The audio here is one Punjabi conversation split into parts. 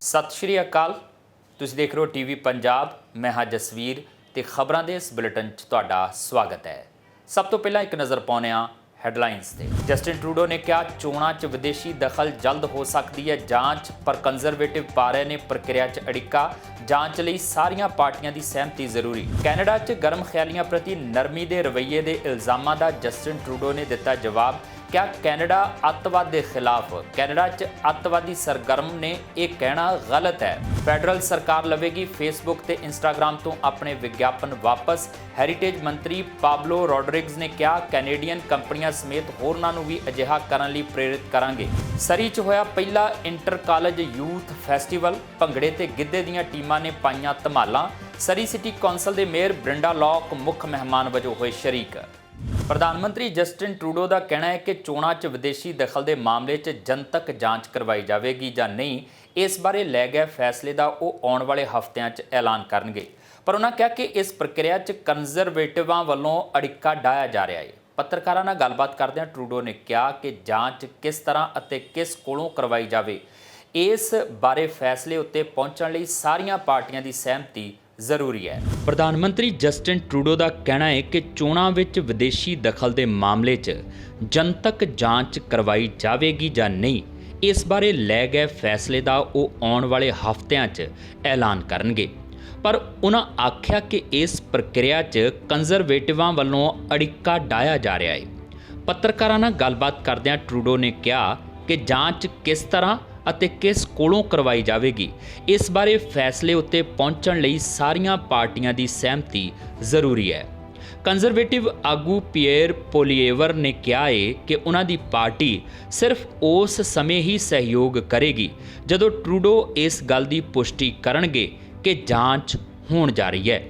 ਸਤਿ ਸ਼੍ਰੀ ਅਕਾਲ। ਤੁਸੀਂ ਦੇਖ ਰਹੇ ਹੋ ਟੀਵੀ ਪੰਜਾਬ। ਮੈਂ ਹਾਂ ਜਸਵੀਰ ਤੇ ਖਬਰਾਂ ਦੇ ਇਸ ਬੁਲੇਟਿਨ 'ਚ ਤੁਹਾਡਾ ਸਵਾਗਤ ਹੈ। ਸਭ ਤੋਂ ਪਹਿਲਾਂ ਇੱਕ ਨਜ਼ਰ ਪਾਉਂਦੇ ਹਾਂ ਹੈਡਲਾਈਨਸ ਤੇ। ਜਸਟਿਨ ਟਰੂਡੋ ਨੇ ਕਿਹਾ ਚੋਣਾਂ 'ਚ ਵਿਦੇਸ਼ੀ ਦਖਲ ਜਲਦ ਹੋ ਸਕਦੀ ਹੈ ਜਾਂਚ, ਪਰ ਕੰਜ਼ਰਵੇਟਿਵ ਪਾ ਰਹੇ ਨੇ ਪ੍ਰਕਿਰਿਆ 'ਚ ਅੜਿੱਕਾ। ਜਾਂਚ ਲਈ ਸਾਰੀਆਂ ਪਾਰਟੀਆਂ ਦੀ ਸਹਿਮਤੀ ਜ਼ਰੂਰੀ। ਕੈਨੇਡਾ 'ਚ ਗਰਮ ਖਿਆਲੀਆਂ ਪ੍ਰਤੀ ਨਰਮੀ ਦੇ ਰਵੱਈਏ ਦੇ ਇਲਜ਼ਾਮਾਂ ਦਾ ਜਸਟਿਨ ਟਰੂਡੋ ਨੇ ਦਿੱਤਾ ਜਵਾਬ। क्या कैनेडा अतवाद के खिलाफ? कैनेडा च अतवादी सरगर्म ने यह कहना गलत है। फैडरल सरकार लवेगी फेसबुक ते इंस्टाग्राम तो अपने विज्ञापन वापस। हैरीटेज मंत्री पाब्लो रॉड्रिग्स ने कहा कैनेडियन कंपनियां समेत होरनां नूं भी अजिहा करन लई प्रेरित करांगे। सरी च होया पहला इंटर कालेज यूथ फैसटीवल। भंगड़े ते गिद्धे दीआं टीमां ने पाईआं धमालां। सरी सिटी कौंसल के मेयर ब्रिंडा लॉक मुख मेहमान वजों होए शरीक। प्रधानमंत्री जस्टिन ट्रूडो का कहना है कि चोणां 'च विदेशी दखल के मामले 'च जनतक जांच करवाई जाएगी या नहीं, इस बारे लै गए फैसले का वो आने वाले हफ्तिਆਂ 'ਚ ऐलान करनगे। पर उन्होंने कहा कि इस प्रक्रिया 'ਚ कंजरवेटिवां वालों अड़िक्का डाया जा रहा है। पत्रकारां नाल गलबात करदਿਆਂ ट्रूडो ने कहा कि जांच किस तरह अते किस कोलों करवाई जाए, इस बारे फैसले उत्ते पहुंचण लई सारियां पार्टियां की सहमति ਜ਼ਰੂਰੀ ਹੈ। ਪ੍ਰਧਾਨ ਮੰਤਰੀ ਜਸਟਿਨ ਟਰੂਡੋ ਦਾ ਕਹਿਣਾ ਹੈ ਕਿ ਚੋਣਾਂ ਵਿੱਚ ਵਿਦੇਸ਼ੀ ਦਖਲ ਦੇ ਮਾਮਲੇ 'ਚ ਜਨਤਕ ਜਾਂਚ ਕਰਵਾਈ ਜਾਵੇਗੀ ਜਾਂ ਨਹੀਂ, ਇਸ ਬਾਰੇ ਲੈ ਗਏ ਫੈਸਲੇ ਦਾ ਉਹ ਆਉਣ ਵਾਲੇ ਹਫ਼ਤਿਆਂ 'ਚ ਐਲਾਨ ਕਰਨਗੇ। ਪਰ ਉਹਨਾਂ ਆਖਿਆ ਕਿ ਇਸ ਪ੍ਰਕਿਰਿਆ 'ਚ ਕੰਜ਼ਰਵੇਟਿਵਾਂ ਵੱਲੋਂ ਅੜਿੱਕਾ ਡਾਇਆ ਜਾ ਰਿਹਾ ਹੈ। ਪੱਤਰਕਾਰਾਂ ਨਾਲ ਗੱਲਬਾਤ ਕਰਦਿਆਂ ਟਰੂਡੋ ਨੇ ਕਿਹਾ ਕਿ ਜਾਂਚ ਕਿਸ ਤਰ੍ਹਾਂ ਅਤੇ ਕਿਸ ਕੋਲੋਂ ਕਰਵਾਈ ਜਾਵੇਗੀ, ਇਸ ਬਾਰੇ ਫੈਸਲੇ ਉੱਤੇ ਪਹੁੰਚਣ ਲਈ ਸਾਰੀਆਂ ਪਾਰਟੀਆਂ ਦੀ ਸਹਿਮਤੀ ਜ਼ਰੂਰੀ ਹੈ। ਕੰਜ਼ਰਵੇਟਿਵ ਆਗੂ ਪੀਅਰ ਪੋਲੀਏਵਰ ਨੇ ਕਿਹਾ ਹੈ ਕਿ ਉਹਨਾਂ ਦੀ ਪਾਰਟੀ ਸਿਰਫ ਉਸ ਸਮੇਂ ਹੀ ਸਹਿਯੋਗ ਕਰੇਗੀ ਜਦੋਂ ਟਰੂਡੋ ਇਸ ਗੱਲ ਦੀ ਪੁਸ਼ਟੀ ਕਰਨਗੇ ਕਿ ਜਾਂਚ ਹੋਣ ਜਾ ਰਹੀ ਹੈ।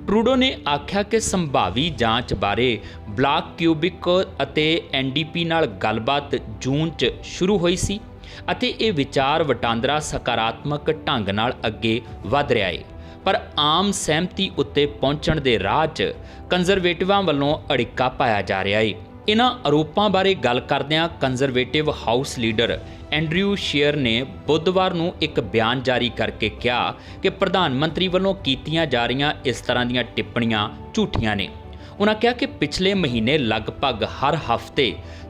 ਟਰੂਡੋ ਨੇ ਆਖਿਆ ਕਿ ਸੰਭਾਵੀ ਜਾਂਚ ਬਾਰੇ ਬਲਾਕ ਕਿਊਬਿਕ ਅਤੇ NDP ਨਾਲ ਗੱਲਬਾਤ ਜੂਨ 'ਚ ਸ਼ੁਰੂ ਹੋਈ ਸੀ ਅਤੇ ਇਹ ਵਿਚਾਰ ਵਟਾਂਦਰਾ ਸਕਾਰਾਤਮਕ ਢੰਗ ਨਾਲ ਅੱਗੇ ਵਧ ਰਿਹਾ ਹੈ। ਪਰ ਆਮ ਸਹਿਮਤੀ ਉੱਤੇ ਪਹੁੰਚਣ ਦੇ ਰਾਹ 'ਚ ਕੰਜ਼ਰਵੇਟਿਵਾਂ ਵੱਲੋਂ ਅੜਿੱਕਾ ਪਾਇਆ ਜਾ ਰਿਹਾ ਹੈ। ਇਹਨਾਂ ਆਰੋਪਾਂ ਬਾਰੇ ਗੱਲ ਕਰਦਿਆਂ conservative house leader Andrew sheer ਨੇ ਬੁੱਧਵਾਰ ਨੂੰ ਇੱਕ ਬਿਆਨ ਜਾਰੀ ਕਰਕੇ ਕਿਹਾ ਕਿ ਪ੍ਰਧਾਨ ਮੰਤਰੀ ਵੱਲੋਂ ਕੀਤੀਆਂ ਜਾ ਰਹੀਆਂ ਇਸ ਤਰ੍ਹਾਂ ਦੀਆਂ ਟਿੱਪਣੀਆਂ ਝੂਠੀਆਂ ਨੇ। उन्होंने कहा कि पिछले महीने लगभग हर हफ्ते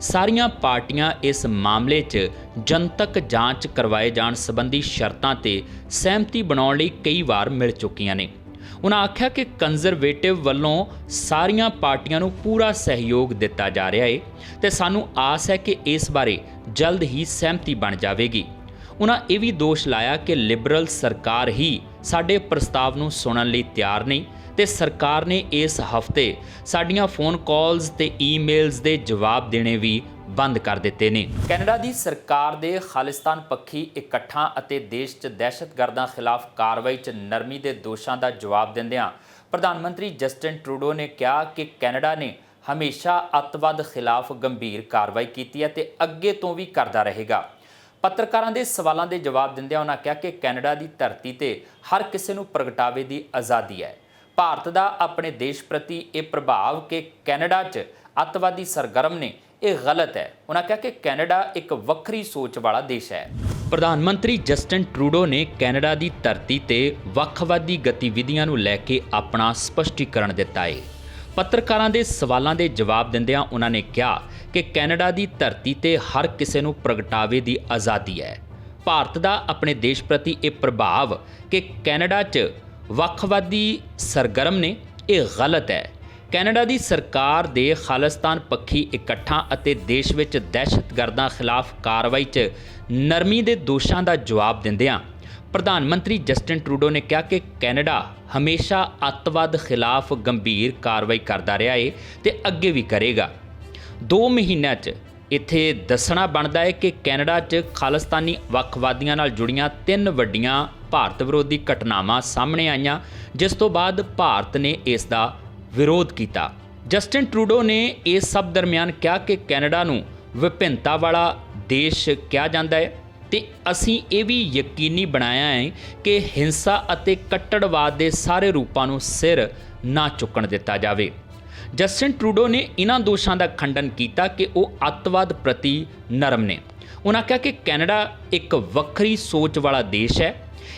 सारियां पार्टियां इस मामले 'च जनतक जांच करवाए जाण संबंधी शर्तां ते सहमति बनाउण लई कई बार मिल चुकियां ने। उन्होंने आख्या कि कंजरवेटिव वालों सारियां पार्टियां नूं पूरा सहयोग दिता जा रहा है ते सानूं आस है कि इस बारे जल्द ही सहमति बन जाएगी। उन्होंने यह भी दोष लाया कि लिबरल सरकार ही साडे प्रस्ताव नूं सुणन लई तैयार नहीं ਤੇ ਸਰਕਾਰ ਨੇ ਇਸ ਹਫ਼ਤੇ ਸਾਡੀਆਂ ਫੋਨ ਕਾਲਸ ਤੇ ਈਮੇਲਸ ਦੇ ਜਵਾਬ ਦੇਣੇ ਵੀ ਬੰਦ ਕਰ ਦਿੱਤੇ ਨੇ। ਕੈਨੇਡਾ ਦੀ ਸਰਕਾਰ ਦੇ ਖਾਲਿਸਤਾਨ ਪੱਖੀ ਇਕੱਠਾਂ ਅਤੇ ਦੇਸ਼ 'ਚ ਦਹਿਸ਼ਤਗਰਦਾਂ ਖਿਲਾਫ ਕਾਰਵਾਈ 'ਚ ਨਰਮੀ ਦੇ ਦੋਸ਼ਾਂ ਦਾ ਜਵਾਬ ਦਿੰਦਿਆਂ ਪ੍ਰਧਾਨ ਮੰਤਰੀ ਜਸਟਿਨ ਟਰੂਡੋ ਨੇ ਕਿਹਾ ਕਿ ਕੈਨੇਡਾ ਨੇ ਹਮੇਸ਼ਾ ਅੱਤਵਾਦ ਖਿਲਾਫ ਗੰਭੀਰ ਕਾਰਵਾਈ ਕੀਤੀ ਹੈ ਤੇ ਅੱਗੇ ਤੋਂ ਵੀ ਕਰਦਾ ਰਹੇਗਾ। ਪੱਤਰਕਾਰਾਂ ਦੇ ਸਵਾਲਾਂ ਦੇ ਜਵਾਬ ਦਿੰਦਿਆਂ ਉਹਨਾਂ ਕਿਹਾ ਕਿ ਕੈਨੇਡਾ ਦੀ ਧਰਤੀ ਤੇ ਹਰ ਕਿਸੇ ਨੂੰ ਪ੍ਰਗਟਾਵੇ ਦੀ ਆਜ਼ਾਦੀ ਹੈ। ਭਾਰਤ ਦਾ ਆਪਣੇ ਦੇਸ਼ ਪ੍ਰਤੀ ਇਹ ਪ੍ਰਭਾਵ ਕਿ ਕੈਨੇਡਾ 'ਚ ਅੱਤਵਾਦੀ ਸਰਗਰਮ ਨੇ, ਇਹ ਗਲਤ ਹੈ। ਉਹਨਾਂ ਕਿਹਾ ਕਿ ਕੈਨੇਡਾ ਇੱਕ ਵੱਖਰੀ ਸੋਚ ਵਾਲਾ ਦੇਸ਼ ਹੈ। ਪ੍ਰਧਾਨ ਮੰਤਰੀ ਜਸਟਿਨ ਟਰੂਡੋ ਨੇ ਕੈਨੇਡਾ ਦੀ ਧਰਤੀ ਤੇ ਵੱਖਵਾਦੀ ਗਤੀਵਿਧੀਆਂ ਨੂੰ ਲੈ ਕੇ ਆਪਣਾ ਸਪਸ਼ਟੀਕਰਨ ਦਿੱਤਾ ਹੈ। ਪੱਤਰਕਾਰਾਂ ਦੇ ਸਵਾਲਾਂ ਦੇ ਜਵਾਬ ਦਿੰਦਿਆਂ ਉਹਨਾਂ ਨੇ ਕਿਹਾ ਕਿ ਕੈਨੇਡਾ ਦੀ ਧਰਤੀ ਤੇ ਹਰ ਕਿਸੇ ਨੂੰ ਪ੍ਰਗਟਾਵੇ ਦੀ ਆਜ਼ਾਦੀ ਹੈ। ਭਾਰਤ ਦਾ ਆਪਣੇ ਦੇਸ਼ ਪ੍ਰਤੀ ਇਹ ਪ੍ਰਭਾਵ ਕਿ ਕੈਨੇਡਾ 'ਚ ਵੱਖਵਾਦੀ ਸਰਗਰਮ ਨੇ, ਇਹ ਗਲਤ ਹੈ। ਕੈਨੇਡਾ ਦੀ ਸਰਕਾਰ ਦੇ ਖਾਲਿਸਤਾਨ ਪੱਖੀ ਇਕੱਠਾਂ ਅਤੇ ਦੇਸ਼ ਵਿੱਚ ਦਹਿਸ਼ਤਗਰਦਾਂ ਖਿਲਾਫ ਕਾਰਵਾਈ 'ਚ ਨਰਮੀ ਦੇ ਦੋਸ਼ਾਂ ਦਾ ਜਵਾਬ ਦਿੰਦਿਆਂ ਪ੍ਰਧਾਨ ਮੰਤਰੀ ਜਸਟਿਨ ਟਰੂਡੋ ਨੇ ਕਿਹਾ ਕਿ ਕੈਨੇਡਾ ਹਮੇਸ਼ਾ ਅੱਤਵਾਦ ਖਿਲਾਫ ਗੰਭੀਰ ਕਾਰਵਾਈ ਕਰਦਾ ਰਿਹਾ ਹੈ ਤੇ ਅੱਗੇ ਵੀ ਕਰੇਗਾ। 2 ਮਹੀਨਿਆਂ 'ਚ ਇੱਥੇ ਦੱਸਣਾ ਬਣਦਾ ਹੈ ਕਿ ਕੈਨੇਡਾ 'ਚ ਖਾਲਿਸਤਾਨੀ ਵੱਖਵਾਦੀਆਂ ਨਾਲ ਜੁੜੀਆਂ 3 ਵੱਡੀਆਂ ਭਾਰਤ ਵਿਰੋਧੀ ਘਟਨਾਵਾਂ ਸਾਹਮਣੇ ਆਈਆਂ, ਜਿਸ ਤੋਂ ਬਾਅਦ ਭਾਰਤ ਨੇ ਇਸ ਦਾ ਵਿਰੋਧ ਕੀਤਾ। ਜਸਟਿਨ ਟਰੂਡੋ ਨੇ ਇਸ ਸਭ ਦਰਮਿਆਨ ਕਿਹਾ ਕਿ ਕੈਨੇਡਾ ਨੂੰ ਵਿਭਿੰਨਤਾ ਵਾਲਾ ਦੇਸ਼ ਕਿਹਾ ਜਾਂਦਾ ਹੈ ਤੇ ਅਸੀਂ ਇਹ ਵੀ ਯਕੀਨੀ ਬਣਾਇਆ ਹੈ ਕਿ ਹਿੰਸਾ ਅਤੇ ਕੱਟੜਵਾਦ ਦੇ ਸਾਰੇ ਰੂਪਾਂ ਨੂੰ ਸਿਰ ਨਾ ਚੁੱਕਣ ਦਿੱਤਾ ਜਾਵੇ। ਜਸਟਿਨ ਟਰੂਡੋ ਨੇ ਇਹਨਾਂ ਦੋਸ਼ਾਂ ਦਾ ਖੰਡਨ ਕੀਤਾ ਕਿ ਉਹ ਅੱਤਵਾਦ ਪ੍ਰਤੀ ਨਰਮ ਨੇ। ਉਹਨਾਂ ਕਿਹਾ ਕਿ ਕੈਨੇਡਾ ਇੱਕ ਵੱਖਰੀ ਸੋਚ ਵਾਲਾ ਦੇਸ਼ ਹੈ।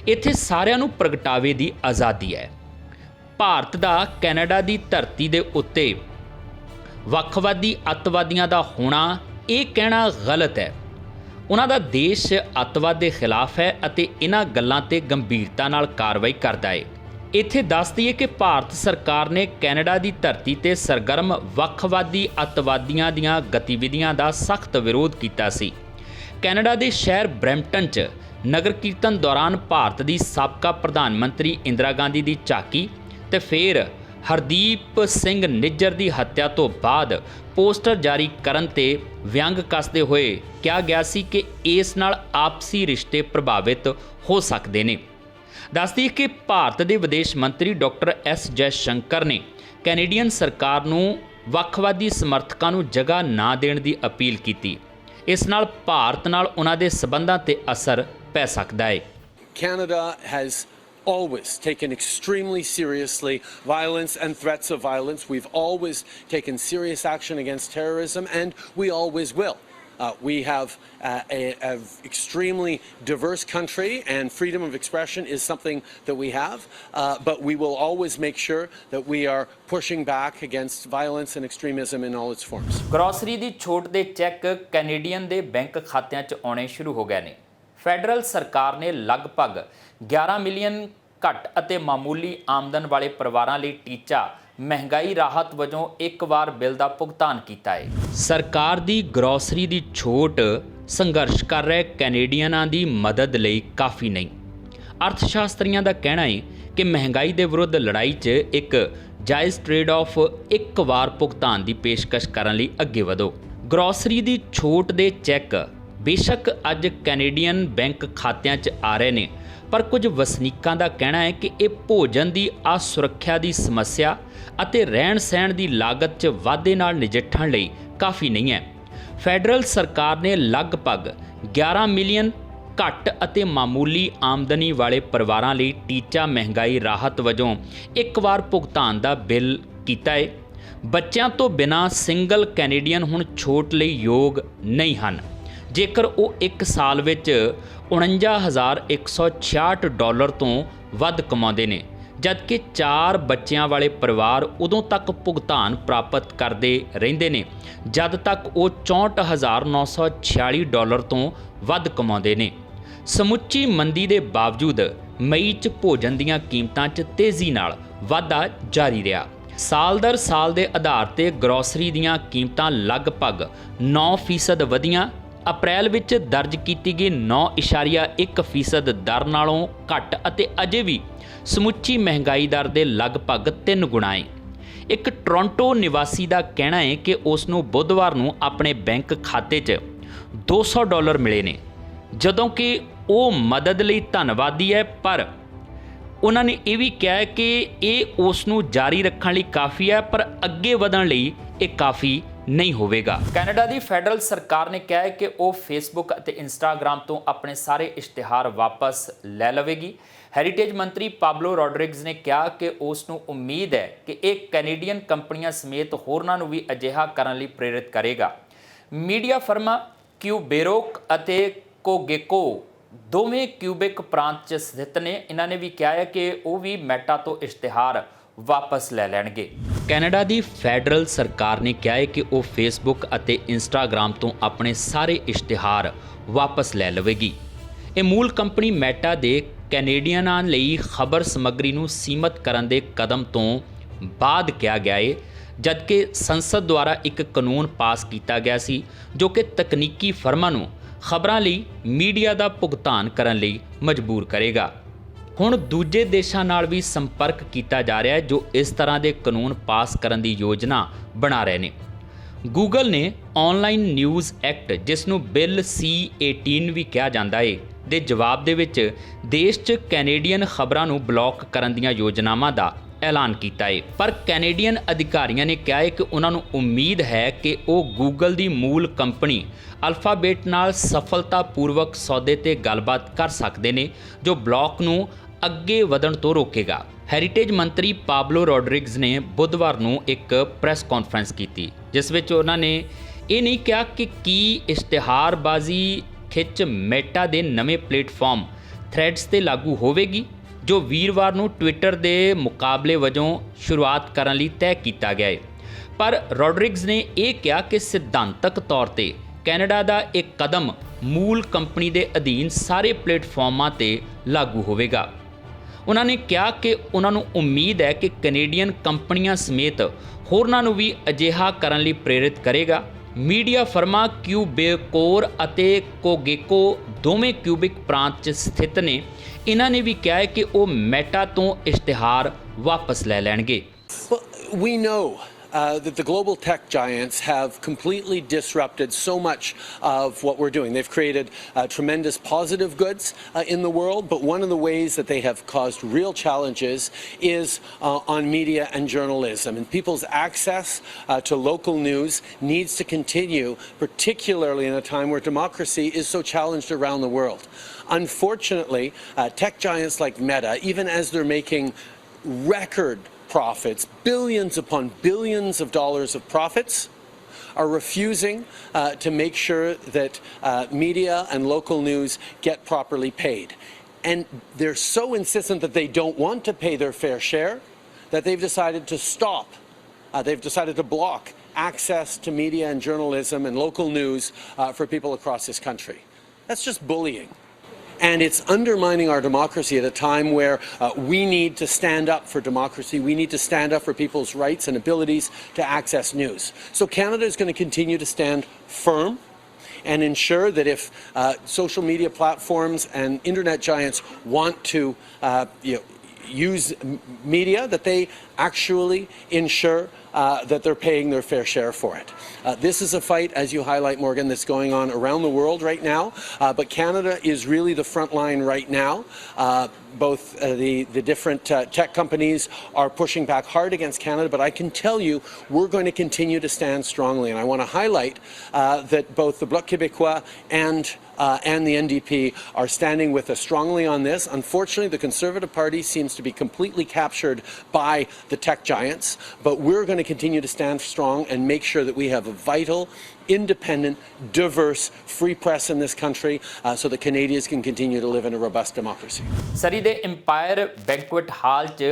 ਇੱਥੇ ਸਾਰਿਆਂ ਨੂੰ ਪ੍ਰਗਟਾਵੇ ਦੀ ਆਜ਼ਾਦੀ ਹੈ। ਭਾਰਤ ਦਾ ਕੈਨੇਡਾ ਦੀ ਧਰਤੀ ਦੇ ਉੱਤੇ ਵੱਖਵਾਦੀ ਅੱਤਵਾਦੀਆਂ ਦਾ ਹੋਣਾ ਇਹ ਕਹਿਣਾ ਗਲਤ ਹੈ। ਉਹਨਾਂ ਦਾ ਦੇਸ਼ ਅੱਤਵਾਦ ਦੇ ਖਿਲਾਫ ਹੈ ਅਤੇ ਇਹਨਾਂ ਗੱਲਾਂ ਤੇ ਗੰਭੀਰਤਾ ਨਾਲ ਕਾਰਵਾਈ ਕਰਦਾ ਹੈ। ਇੱਥੇ ਦੱਸ ਦਈਏ ਕਿ ਭਾਰਤ ਸਰਕਾਰ ਨੇ ਕੈਨੇਡਾ ਦੀ ਧਰਤੀ ਤੇ ਸਰਗਰਮ ਵੱਖਵਾਦੀ ਅੱਤਵਾਦੀਆਂ ਦੀਆਂ ਗਤੀਵਿਧੀਆਂ ਦਾ ਸਖਤ ਵਿਰੋਧ ਕੀਤਾ ਸੀ। ਕੈਨੇਡਾ ਦੇ ਸ਼ਹਿਰ ਬਰੈਂਪਟਨ 'ਚ ਨਗਰ ਕੀਰਤਨ ਦੌਰਾਨ ਭਾਰਤ ਦੀ ਸਾਬਕਾ ਪ੍ਰਧਾਨ ਮੰਤਰੀ ਇੰਦਰਾ ਗਾਂਧੀ ਦੀ ਝਾਕੀ ਤੇ ਫਿਰ ਹਰਦੀਪ ਸਿੰਘ ਨਿੱਜਰ ਦੀ ਹੱਤਿਆ ਤੋਂ ਬਾਅਦ ਪੋਸਟਰ ਜਾਰੀ ਕਰਨ ਤੇ ਵਿਅੰਗ ਕੱਸਦੇ ਹੋਏ ਕਿਹਾ ਗਿਆ ਸੀ ਕਿ ਇਸ ਨਾਲ ਆਪਸੀ ਰਿਸ਼ਤੇ ਪ੍ਰਭਾਵਿਤ ਹੋ ਸਕਦੇ ਨੇ। ਦੱਸਦੀ ਕਿ ਭਾਰਤ ਦੇ ਵਿਦੇਸ਼ ਮੰਤਰੀ ਡਾਕਟਰ ਐਸ ਜੈ ਸ਼ੰਕਰ ਨੇ ਕੈਨੇਡੀਅਨ ਸਰਕਾਰ ਨੂੰ ਵੱਖਵਾਦੀ ਸਮਰਥਕਾਂ ਨੂੰ ਜਗ੍ਹਾ ਨਾ ਦੇਣ ਦੀ ਅਪੀਲ ਕੀਤੀ। ਇਸ ਨਾਲ ਭਾਰਤ ਨਾਲ ਉਹਨਾਂ ਦੇ ਸਬੰਧਾਂ ਤੇ ਅਸਰ ਪੈ ਸਕਦਾ ਹੈ। Canada has always taken extremely seriously violence and threats of violence. We've always taken serious action against terrorism, and we always will. We have an extremely diverse country, and freedom of expression is something that we have, but we will always make sure that we are pushing back against violence and extremism in all its forms. Grocery ਦੀ ਛੋਟ ਦੇ ਚੈੱਕ ਕੈਨੇਡੀਅਨ ਦੇ ਬੈਂਕ ਖਾਤਿਆਂ 'ਚ ਆਉਣੇ ਸ਼ੁਰੂ ਹੋ ਗਏ ਨੇ। ਫੈਡਰਲ ਸਰਕਾਰ ਨੇ ਲਗਭਗ 11 ਮਿਲੀਅਨ ਘੱਟ ਅਤੇ ਮਾਮੂਲੀ ਆਮਦਨ ਵਾਲੇ ਪਰਿਵਾਰਾਂ ਲਈ ਟੀਚਾ ਮਹਿੰਗਾਈ ਰਾਹਤ ਵਜੋਂ ਇੱਕ ਵਾਰ ਬਿੱਲ ਦਾ ਭੁਗਤਾਨ ਕੀਤਾ ਹੈ। ਸਰਕਾਰ ਦੀ ਗਰੋਸਰੀ ਦੀ ਛੋਟ ਸੰਘਰਸ਼ ਕਰ ਰਹੇ ਕੈਨੇਡੀਅਨਾਂ ਦੀ ਮਦਦ ਲਈ ਕਾਫੀ ਨਹੀਂ। ਅਰਥ ਸ਼ਾਸਤਰੀਆਂ ਦਾ ਕਹਿਣਾ ਹੈ ਕਿ ਮਹਿੰਗਾਈ ਦੇ ਵਿਰੁੱਧ ਲੜਾਈ 'ਚ ਇੱਕ ਜਾਇਜ਼ ਟ੍ਰੇਡ ਆਫ ਇੱਕ ਵਾਰ ਭੁਗਤਾਨ ਦੀ ਪੇਸ਼ਕਸ਼ ਕਰਨ ਲਈ ਅੱਗੇ ਵਧੋ। ਗਰੋਸਰੀ ਦੀ ਛੋਟ ਦੇ ਚੈੱਕ ਬੇਸ਼ੱਕ ਅੱਜ ਕੈਨੇਡੀਅਨ ਬੈਂਕ ਖਾਤਿਆਂ 'ਚ ਆ ਰਹੇ ਨੇ, ਪਰ ਕੁਝ ਵਸਨੀਕਾਂ ਦਾ ਕਹਿਣਾ ਹੈ ਕਿ ਇਹ ਭੋਜਨ ਦੀ ਅਸੁਰੱਖਿਆ ਦੀ ਸਮੱਸਿਆ ਅਤੇ ਰਹਿਣ ਸਹਿਣ ਦੀ ਲਾਗਤ 'ਚ ਵਾਧੇ ਨਾਲ ਨਜਿੱਠਣ ਲਈ ਕਾਫੀ ਨਹੀਂ ਹੈ। ਫੈਡਰਲ ਸਰਕਾਰ ਨੇ ਲਗਭਗ 11 ਮਿਲੀਅਨ ਘੱਟ ਅਤੇ ਮਾਮੂਲੀ ਆਮਦਨੀ ਵਾਲੇ ਪਰਿਵਾਰਾਂ ਲਈ ਟੀਚਾ ਮਹਿੰਗਾਈ ਰਾਹਤ ਵਜੋਂ ਇੱਕ ਵਾਰ ਭੁਗਤਾਨ ਦਾ ਬਿੱਲ ਕੀਤਾ ਹੈ। ਬੱਚਿਆਂ ਤੋਂ ਬਿਨਾਂ ਸਿੰਗਲ ਕੈਨੇਡੀਅਨ ਹੁਣ ਛੋਟ ਲਈ ਯੋਗ ਨਹੀਂ ਹਨ ਜੇਕਰ ਉਹ ਇੱਕ ਸਾਲ ਵਿੱਚ $49,166 ਤੋਂ ਵੱਧ ਕਮਾਉਂਦੇ ਨੇ, ਜਦਕਿ 4 ਬੱਚਿਆਂ ਵਾਲੇ ਪਰਿਵਾਰ ਉਦੋਂ ਤੱਕ ਭੁਗਤਾਨ ਪ੍ਰਾਪਤ ਕਰਦੇ ਰਹਿੰਦੇ ਨੇ ਜਦ ਤੱਕ ਉਹ $64,946 ਤੋਂ ਵੱਧ ਕਮਾਉਂਦੇ ਨੇ। ਸਮੁੱਚੀ ਮੰਦੀ ਦੇ ਬਾਵਜੂਦ ਮਈ 'ਚ ਭੋਜਨ ਦੀਆਂ ਕੀਮਤਾਂ 'ਚ ਤੇਜ਼ੀ ਨਾਲ ਵਾਧਾ ਜਾਰੀ ਰਿਹਾ। ਸਾਲ ਦਰ ਸਾਲ ਦੇ ਆਧਾਰ ਤੇ ਗਰੋਸਰੀ ਦੀਆਂ ਕੀਮਤਾਂ ਲਗਭਗ 9% ਵਧੀਆਂ। ਅਪ੍ਰੈਲ ਵਿੱਚ ਦਰਜ ਕੀਤੀ ਗਈ 9.1% ਦਰ ਨਾਲੋਂ ਘੱਟ ਅਤੇ ਅਜੇ ਵੀ ਸਮੁੱਚੀ ਮਹਿੰਗਾਈ ਦਰ ਦੇ ਲਗਭਗ 3 ਗੁਣਾ ਹੈ। ਇੱਕ ਟੋਰਾਂਟੋ ਨਿਵਾਸੀ ਦਾ ਕਹਿਣਾ ਹੈ ਕਿ ਉਸ ਨੂੰ ਬੁੱਧਵਾਰ ਨੂੰ ਆਪਣੇ ਬੈਂਕ ਖਾਤੇ 'ਚ $200 ਮਿਲੇ ਨੇ, ਜਦੋਂ ਕਿ ਉਹ ਮਦਦ ਲਈ ਧੰਨਵਾਦੀ ਹੈ, ਪਰ ਉਹਨਾਂ ਨੇ ਇਹ ਵੀ ਕਿਹਾ ਕਿ ਇਹ ਉਸ ਨੂੰ ਜਾਰੀ ਰੱਖਣ ਲਈ ਕਾਫੀ ਹੈ, ਪਰ ਅੱਗੇ ਵਧਣ ਲਈ ਇਹ ਕਾਫੀ ਨਹੀਂ ਹੋਵੇਗਾ। ਕੈਨੇਡਾ ਦੀ ਫੈਡਰਲ ਸਰਕਾਰ ਨੇ ਕਿਹਾ ਹੈ ਕਿ ਉਹ ਫੇਸਬੁੱਕ ਅਤੇ ਇੰਸਟਾਗ੍ਰਾਮ ਤੋਂ ਆਪਣੇ ਸਾਰੇ ਇਸ਼ਤਿਹਾਰ ਵਾਪਸ ਲੈ ਲਵੇਗੀ। ਹੈਰੀਟੇਜ ਮੰਤਰੀ ਪਾਬਲੋ ਰੋਡਰਿਗਜ਼ ਨੇ ਕਿਹਾ ਕਿ ਉਸ ਨੂੰ ਉਮੀਦ ਹੈ ਕਿ ਇਹ ਕੈਨੇਡੀਅਨ ਕੰਪਨੀਆਂ ਸਮੇਤ ਹੋਰਨਾਂ ਨੂੰ ਵੀ ਅਜਿਹਾ ਕਰਨ ਲਈ ਪ੍ਰੇਰਿਤ ਕਰੇਗਾ। ਮੀਡੀਆ ਫਰਮਾਂ ਕਿਊਬੇਰੋਕ ਅਤੇ ਕੋਗੇਕੋ ਦੋਵੇਂ ਕਿਊਬਿਕ ਪ੍ਰਾਂਤ 'ਚ ਸਥਿਤ ਨੇ। ਇਹਨਾਂ ਨੇ ਵੀ ਕਿਹਾ ਹੈ ਕਿ ਉਹ ਵੀ ਮੈਟਾ ਤੋਂ ਇਸ਼ਤਿਹਾਰ ਵਾਪਸ ਲੈ ਲੈਣਗੇ। ਕੈਨੇਡਾ ਦੀ ਫੈਡਰਲ ਸਰਕਾਰ ਨੇ ਕਿਹਾ ਹੈ ਕਿ ਉਹ ਫੇਸਬੁੱਕ ਅਤੇ ਇੰਸਟਾਗ੍ਰਾਮ ਤੋਂ ਆਪਣੇ ਸਾਰੇ ਇਸ਼ਤਿਹਾਰ ਵਾਪਸ ਲੈ ਲਵੇਗੀ। ਇਹ ਮੂਲ ਕੰਪਨੀ ਮੈਟਾ ਦੇ ਕੈਨੇਡੀਅਨਾਂ ਲਈ ਖਬਰ ਸਮੱਗਰੀ ਨੂੰ ਸੀਮਤ ਕਰਨ ਦੇ ਕਦਮ ਤੋਂ ਬਾਅਦ ਕਿਹਾ ਗਿਆ ਹੈ, ਜਦਕਿ ਸੰਸਦ ਦੁਆਰਾ ਇੱਕ ਕਾਨੂੰਨ ਪਾਸ ਕੀਤਾ ਗਿਆ ਸੀ ਜੋ ਕਿ ਤਕਨੀਕੀ ਫਰਮਾਂ ਨੂੰ ਖਬਰਾਂ ਲਈ ਮੀਡੀਆ ਦਾ ਭੁਗਤਾਨ ਕਰਨ ਲਈ ਮਜਬੂਰ ਕਰੇਗਾ। ਹੁਣ ਦੂਜੇ ਦੇਸ਼ਾਂ ਨਾਲ ਵੀ ਸੰਪਰਕ ਕੀਤਾ ਜਾ ਰਿਹਾ ਹੈ ਜੋ ਇਸ ਤਰ੍ਹਾਂ ਦੇ ਕਾਨੂੰਨ ਪਾਸ ਕਰਨ ਦੀ ਯੋਜਨਾ ਬਣਾ ਰਹੇ ਨੇ। ਗੂਗਲ ਨੇ ਆਨਲਾਈਨ ਨਿਊਜ਼ ਐਕਟ, ਜਿਸ ਨੂੰ ਬਿੱਲ C-18 ਵੀ ਕਿਹਾ ਜਾਂਦਾ ਹੈ, ਦੇ ਜਵਾਬ ਦੇ ਵਿੱਚ ਦੇਸ਼ 'ਚ ਕੈਨੇਡੀਅਨ ਖਬਰਾਂ ਨੂੰ ਬਲੌਕ ਕਰਨ ਦੀਆਂ ਯੋਜਨਾਵਾਂ ਦਾ ਐਲਾਨ ਕੀਤਾ ਹੈ। ਪਰ ਕੈਨੇਡੀਅਨ ਅਧਿਕਾਰੀਆਂ ਨੇ ਕਿਹਾ ਹੈ ਕਿ ਉਹਨਾਂ ਨੂੰ ਉਮੀਦ ਹੈ ਕਿ ਉਹ ਗੂਗਲ ਦੀ ਮੂਲ ਕੰਪਨੀ ਅਲਫਾਬੇਟ ਨਾਲ ਸਫਲਤਾਪੂਰਵਕ ਸੌਦੇ ਤੇ ਗੱਲਬਾਤ ਕਰ ਸਕਦੇ ਨੇ, ਜੋ ਬਲੌਕ ਨੂੰ ਅੱਗੇ ਵਧਣ ਤੋਂ ਰੋਕੇਗਾ। ਹੈਰੀਟੇਜ ਮੰਤਰੀ ਪਾਬਲੋ ਰੋਡਰਿਗਜ਼ ਨੇ ਬੁੱਧਵਾਰ ਨੂੰ ਇੱਕ ਪ੍ਰੈਸ ਕਾਨਫਰੰਸ ਕੀਤੀ, ਜਿਸ ਵਿੱਚ ਉਹਨਾਂ ਨੇ ਇਹ ਨਹੀਂ ਕਿਹਾ ਕਿ ਕੀ ਇਸ਼ਤਿਹਾਰਬਾਜ਼ੀ ਖਿੱਚ ਮੈਟਾ ਦੇ ਨਵੇਂ ਪਲੇਟਫਾਰਮ ਥ੍ਰੈਡਸ ਤੇ ਲਾਗੂ ਹੋਵੇਗੀ, ਜੋ ਵੀਰਵਾਰ ਨੂੰ ਟਵਿੱਟਰ ਦੇ ਮੁਕਾਬਲੇ ਵਜੋਂ ਸ਼ੁਰੂਆਤ ਕਰਨ ਲਈ ਤੈਅ ਕੀਤਾ ਗਿਆ ਹੈ। ਪਰ ਰੋਡਰਿਗਜ਼ ਨੇ ਇਹ ਕਿਹਾ ਕਿ ਸਿਧਾਂਤਕ ਤੌਰ ਤੇ ਕੈਨੇਡਾ ਦਾ ਇਹ ਕਦਮ ਮੂਲ ਕੰਪਨੀ ਦੇ ਅਧੀਨ ਸਾਰੇ ਪਲੇਟਫਾਰਮਾਂ ਤੇ ਲਾਗੂ ਹੋਵੇਗਾ। ਉਹਨਾਂ ਨੇ ਕਿਹਾ ਕਿ ਉਹਨਾਂ ਨੂੰ ਉਮੀਦ ਹੈ ਕਿ ਕੈਨੇਡੀਅਨ ਕੰਪਨੀਆਂ ਸਮੇਤ ਹੋਰਨਾਂ ਨੂੰ ਵੀ ਅਜਿਹਾ ਕਰਨ ਲਈ ਪ੍ਰੇਰਿਤ ਕਰੇਗਾ। ਮੀਡੀਆ ਫਰਮਾਂ ਕਿਊਬੇਕੋਰ ਅਤੇ ਕੋਗੇਕੋ ਦੋਵੇਂ ਕਿਊਬਿਕ ਪ੍ਰਾਂਤ 'ਚ ਸਥਿਤ ਨੇ। ਇਹਨਾਂ ਨੇ ਵੀ ਕਿਹਾ ਹੈ ਕਿ ਉਹ ਮੈਟਾ ਤੋਂ ਇਸ਼ਤਿਹਾਰ ਵਾਪਸ ਲੈ ਲੈਣਗੇ। Well, we know that the global tech giants have completely disrupted so much of what we're doing. They've created tremendous positive goods in the world, but one of the ways that they have caused real challenges is on media and journalism. And people's access to local news needs to continue, particularly in a time where democracy is so challenged around the world. Unfortunately, tech giants like Meta, even as they're making record profits, billions upon billions of dollars of profits, are refusing to make sure that media and local news get properly paid. And they're so insistent that they don't want to pay their fair share that they've decided to stop. They've decided to block access to media and journalism and local news for people across this country. That's just bullying. And it's undermining our democracy at a time where we need to stand up for democracy. We need to stand up for people's rights and abilities to access news. So Canada is going to continue to stand firm and ensure that if social media platforms and internet giants want to use media, that they actually ensure that they're paying their fair share for it. This is a fight, as you highlight, Morgan, that's going on around the world right now, but Canada is really the front line right now. Both the different tech companies are pushing back hard against Canada, but I can tell you we're going to continue to stand strongly. And I want to highlight that both the Bloc Québécois and the NDP are standing with us strongly on this. Unfortunately, the Conservative Party seems to be completely captured by the tech giants, but we're going to continue to stand strong and make sure that we have a vital, independent, diverse, free press in this country so that Canadians can continue to live in a robust democracy. ਸਰੀ ਦੇ ਇੰਪਾਇਰ ਬੈਂਕੁਏਟ ਹਾਲ 'ਚ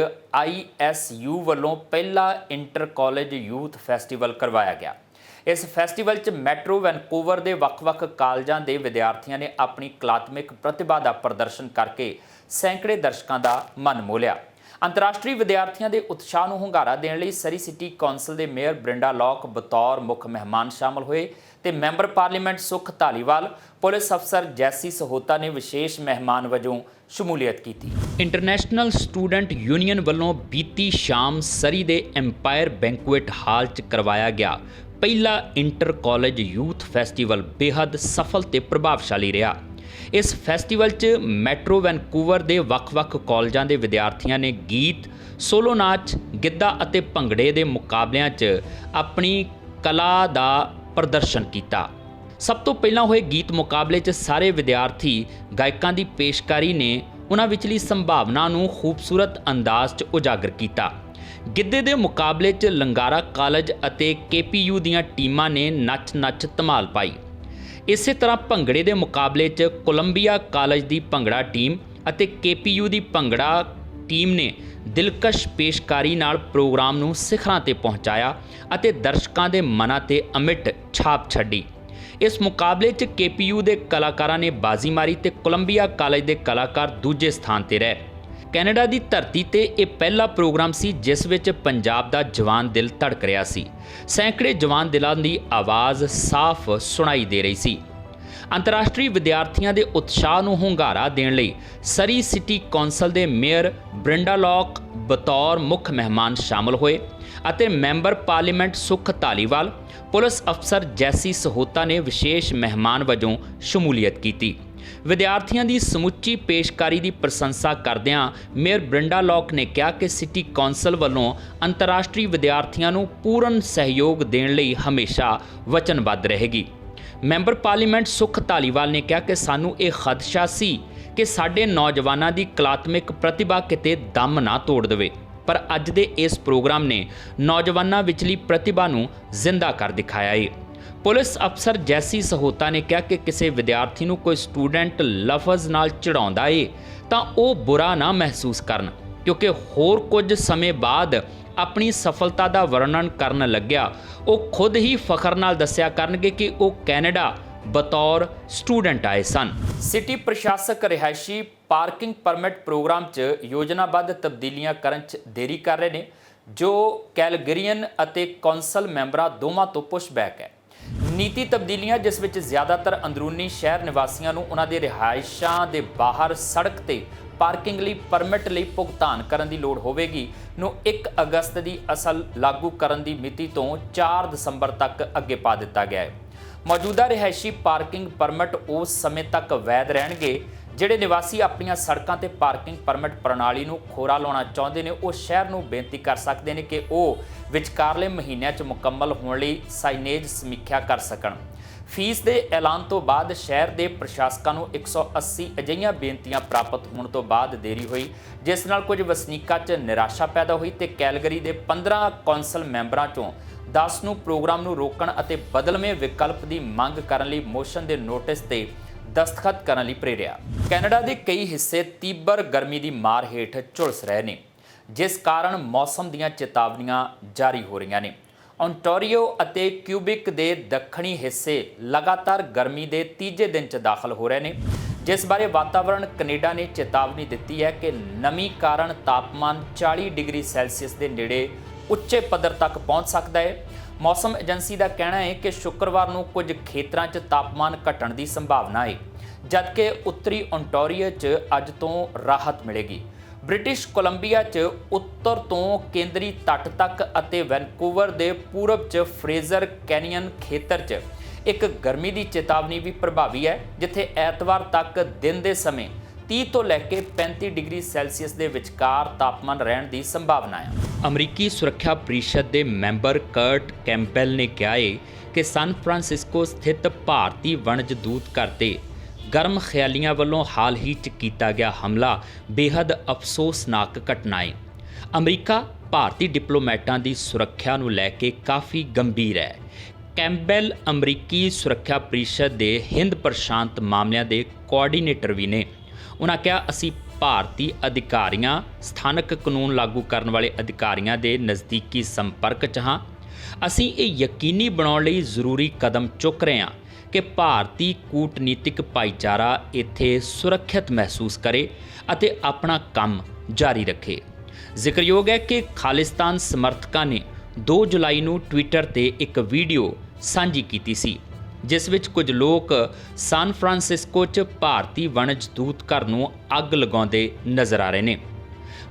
ISU ਵੱਲੋਂ ਪਹਿਲਾ ਇੰਟਰ ਕਾਲਜ ਯੂਥ ਫੈਸਟੀਵਲ ਕਰਵਾਇਆ ਗਿਆ। ਇਸ ਫੈਸਟੀਵਲ 'ਚ ਮੈਟਰੋ ਵੈਨਕੂਵਰ ਦੇ ਵੱਖ-ਵੱਖ ਕਾਲਜਾਂ ਦੇ ਵਿਦਿਆਰਥੀਆਂ ਨੇ ਆਪਣੀ ਕਲਾਤਮਿਕ ਪ੍ਰਤਿਭਾ ਦਾ ਪ੍ਰਦਰਸ਼ਨ ਕਰਕੇ ਸੈਂਕੜੇ ਦਰਸ਼ਕਾਂ ਦਾ ਮਨ ਮੋਹ ਅੰਤਰਰਾਸ਼ਟਰੀ ਵਿਦਿਆਰਥੀਆਂ ਦੇ ਉਤਸ਼ਾਹ ਨੂੰ ਹੁੰਗਾਰਾ ਦੇਣ ਲਈ ਸਰੀ ਸਿਟੀ ਕੌਂਸਲ ਦੇ ਮੇਅਰ ਬ੍ਰਿੰਡਾ ਲੌਕ ਬਤੌਰ ਮੁੱਖ ਮਹਿਮਾਨ ਸ਼ਾਮਲ ਹੋਏ ਤੇ ਮੈਂਬਰ ਪਾਰਲੀਮੈਂਟ ਸੁਖ ਧਾਲੀਵਾਲ, ਪੁਲਿਸ ਅਫਸਰ ਜੈਸੀ ਸਹੋਤਾ ਨੇ ਵਿਸ਼ੇਸ਼ ਮਹਿਮਾਨ ਵਜੋਂ ਸ਼ਮੂਲੀਅਤ ਕੀਤੀ। ਇੰਟਰਨੈਸ਼ਨਲ ਸਟੂਡੈਂਟ ਯੂਨੀਅਨ ਵੱਲੋਂ ਬੀਤੀ ਸ਼ਾਮ ਸਰੀ ਦੇ ਐਮਪਾਇਰ ਬੈਂਕੁਏਟ ਹਾਲ 'ਚ ਕਰਵਾਇਆ ਗਿਆ ਪਹਿਲਾ ਇੰਟਰ ਕਾਲਜ ਯੂਥ ਫੈਸਟੀਵਲ ਬੇਹੱਦ ਸਫਲ ਤੇ ਪ੍ਰਭਾਵਸ਼ਾਲੀ ਰਿਹਾ। ਇਸ ਫੈਸਟੀਵਲ 'ਚ ਮੈਟਰੋ ਵੈਨਕੂਵਰ ਦੇ ਵੱਖ-ਵੱਖ ਕਾਲਜਾਂ ਦੇ ਵਿਦਿਆਰਥੀਆਂ ਨੇ ਗੀਤ, ਸੋਲੋ ਨਾਚ, ਗਿੱਧਾ ਅਤੇ ਭੰਗੜੇ ਦੇ ਮੁਕਾਬਲਿਆਂ 'ਚ ਆਪਣੀ ਕਲਾ ਦਾ ਪ੍ਰਦਰਸ਼ਨ ਕੀਤਾ। ਸਭ ਤੋਂ ਪਹਿਲਾਂ ਹੋਏ ਗੀਤ ਮੁਕਾਬਲੇ 'ਚ ਸਾਰੇ ਵਿਦਿਆਰਥੀ ਗਾਇਕਾਂ ਦੀ ਪੇਸ਼ਕਾਰੀ ਨੇ ਉਹਨਾਂ ਵਿਚਲੀ ਸੰਭਾਵਨਾ ਨੂੰ ਖੂਬਸੂਰਤ ਅੰਦਾਜ਼ 'ਚ ਉਜਾਗਰ ਕੀਤਾ। ਗਿੱਧੇ ਦੇ ਮੁਕਾਬਲੇ 'ਚ ਲੰਗਾਰਾ ਕਾਲਜ ਅਤੇ KPU ਦੀਆਂ ਟੀਮਾਂ ਨੇ ਨੱਚ ਧਮਾਲ ਪਾਈ। ਇਸੇ ਤਰ੍ਹਾਂ ਭੰਗੜੇ ਦੇ ਮੁਕਾਬਲੇ 'ਚ ਕੋਲੰਬੀਆ ਕਾਲਜ ਦੀ ਭੰਗੜਾ ਟੀਮ ਅਤੇ KPU ਦੀ ਭੰਗੜਾ ਟੀਮ ਨੇ ਦਿਲਕਸ਼ ਪੇਸ਼ਕਾਰੀ ਨਾਲ ਪ੍ਰੋਗਰਾਮ ਨੂੰ ਸਿਖਰਾਂ ਤੇ ਪਹੁੰਚਾਇਆ ਅਤੇ ਦਰਸ਼ਕਾਂ ਦੇ ਮਨਾਂ ਤੇ ਅਮਿਟ ਛਾਪ ਛੱਡੀ। ਇਸ ਮੁਕਾਬਲੇ 'ਚ KPU ਦੇ ਕਲਾਕਾਰਾਂ ਨੇ ਬਾਜ਼ੀ ਮਾਰੀ ਤੇ ਕੋਲੰਬੀਆ ਕਾਲਜ ਦੇ ਕਲਾਕਾਰ ਦੂਜੇ ਸਥਾਨ ਤੇ ਰਹੇ। ਕੈਨੇਡਾ ਦੀ ਧਰਤੀ ਤੇ ਇਹ ਪਹਿਲਾ ਪ੍ਰੋਗਰਾਮ ਸੀ ਜਿਸ ਵਿੱਚ ਪੰਜਾਬ ਦਾ ਜਵਾਨ ਦਿਲ ਧੜਕ ਰਿਹਾ ਸੀ। ਸੈਂਕੜੇ ਜਵਾਨ ਦਿਲਾਂ ਦੀ ਆਵਾਜ਼ ਸਾਫ਼ ਸੁਣਾਈ ਦੇ ਰਹੀ ਸੀ। ਅੰਤਰਰਾਸ਼ਟਰੀ ਵਿਦਿਆਰਥੀਆਂ ਦੇ ਉਤਸ਼ਾਹ ਨੂੰ ਹੁੰਗਾਰਾ ਦੇਣ ਲਈ ਸਰੀ ਸਿਟੀ ਕੌਂਸਲ ਦੇ ਮੇਅਰ ਬ੍ਰਿੰਡਾ ਲੌਕ ਬਤੌਰ ਮੁੱਖ ਮਹਿਮਾਨ ਸ਼ਾਮਲ ਹੋਏ ਅਤੇ ਮੈਂਬਰ ਪਾਰਲੀਮੈਂਟ ਸੁਖ ਧਾਲੀਵਾਲ, ਪੁਲਿਸ ਅਫਸਰ ਜੈਸੀ ਸਹੋਤਾ ਨੇ ਵਿਸ਼ੇਸ਼ ਮਹਿਮਾਨ ਵਜੋਂ ਸ਼ਮੂਲੀਅਤ ਕੀਤੀ। ਵਿਦਿਆਰਥੀਆਂ ਦੀ ਸਮੁੱਚੀ ਪੇਸ਼ਕਾਰੀ ਦੀ ਪ੍ਰਸ਼ੰਸਾ ਕਰਦਿਆਂ ਮੇਅਰ ਬ੍ਰਿੰਡਾ ਲੌਕ ਨੇ ਕਿਹਾ ਕਿ ਸਿਟੀ ਕੌਂਸਲ ਵੱਲੋਂ ਅੰਤਰਰਾਸ਼ਟਰੀ ਵਿਦਿਆਰਥੀਆਂ ਨੂੰ ਪੂਰਨ ਸਹਿਯੋਗ ਦੇਣ ਲਈ ਹਮੇਸ਼ਾ ਵਚਨਬੱਧ ਰਹੇਗੀ। ਮੈਂਬਰ ਪਾਰਲੀਮੈਂਟ ਸੁਖ ਧਾਲੀਵਾਲ ਨੇ ਕਿਹਾ ਕਿ ਸਾਨੂੰ ਇਹ ਖਦਸ਼ਾ ਸੀ ਕਿ ਸਾਡੇ ਨੌਜਵਾਨਾਂ ਦੀ ਕਲਾਤਮਿਕ ਪ੍ਰਤਿਭਾ ਕਿਤੇ ਦਮ ਨਾ ਤੋੜ ਦੇਵੇ, ਪਰ ਅੱਜ ਦੇ ਇਸ ਪ੍ਰੋਗਰਾਮ ਨੇ ਨੌਜਵਾਨਾਂ ਵਿਚਲੀ ਪ੍ਰਤਿਭਾ ਨੂੰ ਜ਼ਿੰਦਾ ਕਰ ਦਿਖਾਇਆ ਹੈ। ਪੁਲਿਸ ਅਫਸਰ ਜੈਸੀ ਸਹੋਤਾ ਨੇ ਕਿਹਾ ਕਿ ਕਿਸੇ ਵਿਦਿਆਰਥੀ ਨੂੰ ਕੋਈ ਸਟੂਡੈਂਟ ਲਫ਼ਜ਼ ਨਾਲ ਚਿੜਾਉਂਦਾ ਏ ਤਾਂ ਉਹ ਬੁਰਾ ਨਾ ਮਹਿਸੂਸ ਕਰਨ, ਕਿਉਂਕਿ ਹੋਰ ਕੁਝ ਸਮੇਂ ਬਾਅਦ ਆਪਣੀ ਸਫਲਤਾ ਦਾ ਵਰਣਨ ਕਰਨ ਲੱਗਿਆ ਉਹ ਖੁਦ ਹੀ ਫਖਰ ਨਾਲ ਦੱਸਿਆ ਕਰਨਗੇ ਕਿ ਉਹ ਕੈਨੇਡਾ ਬਤੌਰ ਸਟੂਡੈਂਟ ਆਏ ਸਨ। ਸਿਟੀ ਪ੍ਰਸ਼ਾਸਕ ਰਿਹਾਇਸ਼ੀ ਪਾਰਕਿੰਗ ਪਰਮਿਟ ਪ੍ਰੋਗਰਾਮ 'ਚ ਯੋਜਨਾਬੱਧ ਤਬਦੀਲੀਆਂ ਕਰਨ 'ਚ ਦੇਰੀ ਕਰ ਰਹੇ ਨੇ, ਜੋ ਕੈਲਗਰੀਅਨ ਅਤੇ ਕੌਂਸਲ ਮੈਂਬਰਾਂ ਦੋਵਾਂ ਤੋਂ ਪੁਸ਼ਬੈਕ ਹੈ। ਨੀਤੀ ਤਬਦੀਲੀਆਂ ਜਿਸ ਵਿੱਚ ਜ਼ਿਆਦਾਤਰ ਅੰਦਰੂਨੀ ਸ਼ਹਿਰ ਨਿਵਾਸੀਆਂ ਨੂੰ ਉਹਨਾਂ ਦੇ ਰਿਹਾਇਸ਼ਾਂ ਦੇ ਬਾਹਰ ਸੜਕ ਤੇ ਪਾਰਕਿੰਗ ਲਈ ਪਰਮਿਟ ਲਈ ਭੁਗਤਾਨ ਕਰਨ ਦੀ ਲੋੜ ਹੋਵੇਗੀ ਨੂੰ 1 ਅਗਸਤ ਦੀ ਅਸਲ ਲਾਗੂ ਕਰਨ ਦੀ ਮਿਤੀ ਤੋਂ 4 ਦਸੰਬਰ ਤੱਕ ਅੱਗੇ ਪਾ ਦਿੱਤਾ ਗਿਆ ਹੈ। ਮੌਜੂਦਾ ਰਿਹਾਇਸ਼ੀ ਪਾਰਕਿੰਗ ਪਰਮਿਟ ਉਸ ਸਮੇਂ ਤੱਕ ਵੈਧ ਰਹਿਣਗੇ ਜਿਹੜੇ ਨਿਵਾਸੀ ਆਪਣੀਆਂ ਸੜਕਾਂ ਤੇ ਪਾਰਕਿੰਗ ਪਰਮਿਟ ਪ੍ਰਣਾਲੀ ਨੂੰ ਖੋਰਾ ਲਾਉਣਾ ਚਾਹੁੰਦੇ ਨੇ ਉਹ ਸ਼ਹਿਰ ਨੂੰ ਬੇਨਤੀ ਕਰ ਸਕਦੇ ਨੇ ਕਿ ਉਹ ਵਿਚਕਾਰਲੇ ਮਹੀਨਿਆਂ 'ਚ ਮੁਕੰਮਲ ਹੋਣ ਲਈ ਸਾਈਨੇਜ ਸਮੀਖਿਆ ਕਰ ਸਕਣ। ਫੀਸ ਦੇ ਐਲਾਨ ਤੋਂ ਬਾਅਦ ਸ਼ਹਿਰ ਦੇ ਪ੍ਰਸ਼ਾਸਕਾਂ ਨੂੰ 180 ਅਜਿਹੀਆਂ ਬੇਨਤੀਆਂ ਪ੍ਰਾਪਤ ਹੋਣ ਤੋਂ ਬਾਅਦ ਦੇਰੀ ਹੋਈ, ਜਿਸ ਨਾਲ ਕੁਝ ਵਸਨੀਕਾਂ 'ਚ ਨਿਰਾਸ਼ਾ ਪੈਦਾ ਹੋਈ ਤੇ ਕੈਲਗਰੀ ਦੇ 15 ਕੌਂਸਲ ਮੈਂਬਰਾਂ 'ਚੋਂ 10 ਨੂੰ ਪ੍ਰੋਗਰਾਮ ਨੂੰ ਰੋਕਣ ਅਤੇ ਬਦਲਵੇਂ ਵਿਕਲਪ ਦੀ ਮੰਗ ਕਰਨ ਲਈ ਮੋਸ਼ਨ ਦੇ ਨੋਟਿਸ ਤੇ ਦਸਤਖਤ ਕਰਨ ਲਈ ਪ੍ਰੇਰਿਆ। ਕੈਨੇਡਾ ਦੇ ਕਈ ਹਿੱਸੇ ਤੀਬਰ ਗਰਮੀ ਦੀ ਮਾਰ ਹੇਠ ਝੁਲਸ ਰਹੇ ਨੇ, ਜਿਸ ਕਾਰਨ ਮੌਸਮ ਦੀਆਂ ਚੇਤਾਵਨੀਆਂ ਜਾਰੀ ਹੋ ਰਹੀਆਂ ਨੇ। ਓਨਟਾਰੀਓ ਅਤੇ ਕਿਊਬਿਕ ਦੇ ਦੱਖਣੀ ਹਿੱਸੇ ਲਗਾਤਾਰ ਗਰਮੀ ਦੇ ਤੀਜੇ ਦਿਨ 'ਚ ਦਾਖਲ ਹੋ ਰਹੇ ਨੇ, ਜਿਸ ਬਾਰੇ ਵਾਤਾਵਰਣ ਕੈਨੇਡਾ ਨੇ ਚੇਤਾਵਨੀ ਦਿੱਤੀ ਹੈ ਕਿ ਨਮੀ ਕਾਰਨ ਤਾਪਮਾਨ 40 ਡਿਗਰੀ ਸੈਲਸੀਅਸ ਦੇ ਨੇੜੇ ਉੱਚੇ ਪੱਧਰ ਤੱਕ ਪਹੁੰਚ ਸਕਦਾ ਹੈ। ਮੌਸਮ ਏਜੰਸੀ ਦਾ ਕਹਿਣਾ ਹੈ ਕਿ ਸ਼ੁੱਕਰਵਾਰ ਨੂੰ ਕੁਝ ਖੇਤਰਾਂ 'ਚ ਤਾਪਮਾਨ ਘਟਣ ਦੀ ਸੰਭਾਵਨਾ ਹੈ, ਜਦਕਿ ਉੱਤਰੀ ਓਨਟਾਰੀਓ 'ਚ ਅੱਜ ਤੋਂ ਰਾਹਤ ਮਿਲੇਗੀ। ਬ੍ਰਿਟਿਸ਼ ਕੋਲੰਬੀਆ 'ਚ ਉੱਤਰ ਤੋਂ ਕੇਂਦਰੀ ਤੱਟ ਤੱਕ ਅਤੇ ਵੈਨਕੂਵਰ ਦੇ ਪੂਰਬ 'ਚ ਫਰੇਜ਼ਰ ਕੈਨੀਅਨ ਖੇਤਰ 'ਚ ਇੱਕ ਗਰਮੀ ਦੀ ਚੇਤਾਵਨੀ ਵੀ ਪ੍ਰਭਾਵੀ ਹੈ, ਜਿੱਥੇ ਐਤਵਾਰ ਤੱਕ ਦਿਨ ਦੇ ਸਮੇਂ 30 ਤੋਂ ਲੈ ਕੇ 35 ਡਿਗਰੀ ਸੈਲਸੀਅਸ ਦੇ ਵਿਚਕਾਰ ਤਾਪਮਾਨ ਰਹਿਣ ਦੀ ਸੰਭਾਵਨਾ ਹੈ। ਅਮਰੀਕੀ ਸੁਰੱਖਿਆ ਪ੍ਰੀਸ਼ਦ ਦੇ ਮੈਂਬਰ ਕਰਟ ਕੈਂਪਬੈਲ ਨੇ ਕਿਹਾ ਹੈ ਕਿ ਸਨ ਫਰਾਂਸਿਸਕੋ ਸਥਿਤ ਭਾਰਤੀ ਵਣਜ ਦੂਤ ਘਰ ਤੇ ਗਰਮ ਖਿਆਲੀਆਂ ਵੱਲੋਂ ਹਾਲ ਹੀ 'ਚ ਕੀਤਾ ਗਿਆ ਹਮਲਾ ਬੇਹੱਦ ਅਫਸੋਸਨਾਕ ਘਟਨਾ ਹੈ। ਅਮਰੀਕਾ ਭਾਰਤੀ ਡਿਪਲੋਮੈਟਾਂ ਦੀ ਸੁਰੱਖਿਆ ਨੂੰ ਲੈ ਕੇ ਕਾਫੀ ਗੰਭੀਰ ਹੈ। ਕੈਂਪਬੈਲ ਅਮਰੀਕੀ ਸੁਰੱਖਿਆ ਪ੍ਰੀਸ਼ਦ ਦੇ ਹਿੰਦ ਪ੍ਰਸ਼ਾਂਤ ਮਾਮਲਿਆਂ ਦੇ ਕੋਆਰਡੀਨੇਟਰ ਵੀ ਨੇ। ਉਹਨਾਂ ਕਿਹਾ, ਅਸੀਂ ਭਾਰਤੀ ਅਧਿਕਾਰੀਆਂ, ਸਥਾਨਕ ਕਾਨੂੰਨ ਲਾਗੂ ਕਰਨ ਵਾਲੇ ਅਧਿਕਾਰੀਆਂ ਦੇ ਨਜ਼ਦੀਕੀ ਸੰਪਰਕ 'ਚ ਹਾਂ। ਅਸੀਂ ਇਹ ਯਕੀਨੀ ਬਣਾਉਣ ਲਈ ਜ਼ਰੂਰੀ ਕਦਮ ਚੁੱਕ ਰਹੇ ਹਾਂ ਕਿ ਭਾਰਤੀ ਕੂਟਨੀਤਿਕ ਭਾਈਚਾਰਾ ਇੱਥੇ ਸੁਰੱਖਿਅਤ ਮਹਿਸੂਸ ਕਰੇ ਅਤੇ ਆਪਣਾ ਕੰਮ ਜਾਰੀ ਰੱਖੇ। ਜ਼ਿਕਰਯੋਗ ਹੈ ਕਿ ਖਾਲਿਸਤਾਨ ਸਮਰਥਕਾਂ ਨੇ 2 ਜੁਲਾਈ ਨੂੰ ਟਵਿੱਟਰ ਤੇ ਇੱਕ ਵੀਡੀਓ ਸਾਂਝੀ ਕੀਤੀ ਸੀ, ਜਿਸ ਵਿੱਚ ਕੁਝ ਲੋਕ ਸਾਨ ਫਰਾਂਸਿਸਕੋ 'ਚ ਭਾਰਤੀ ਵਣਜ ਦੂਤ ਘਰ ਨੂੰ ਅੱਗ ਲਗਾਉਂਦੇ ਨਜ਼ਰ ਆ ਰਹੇ ਨੇ।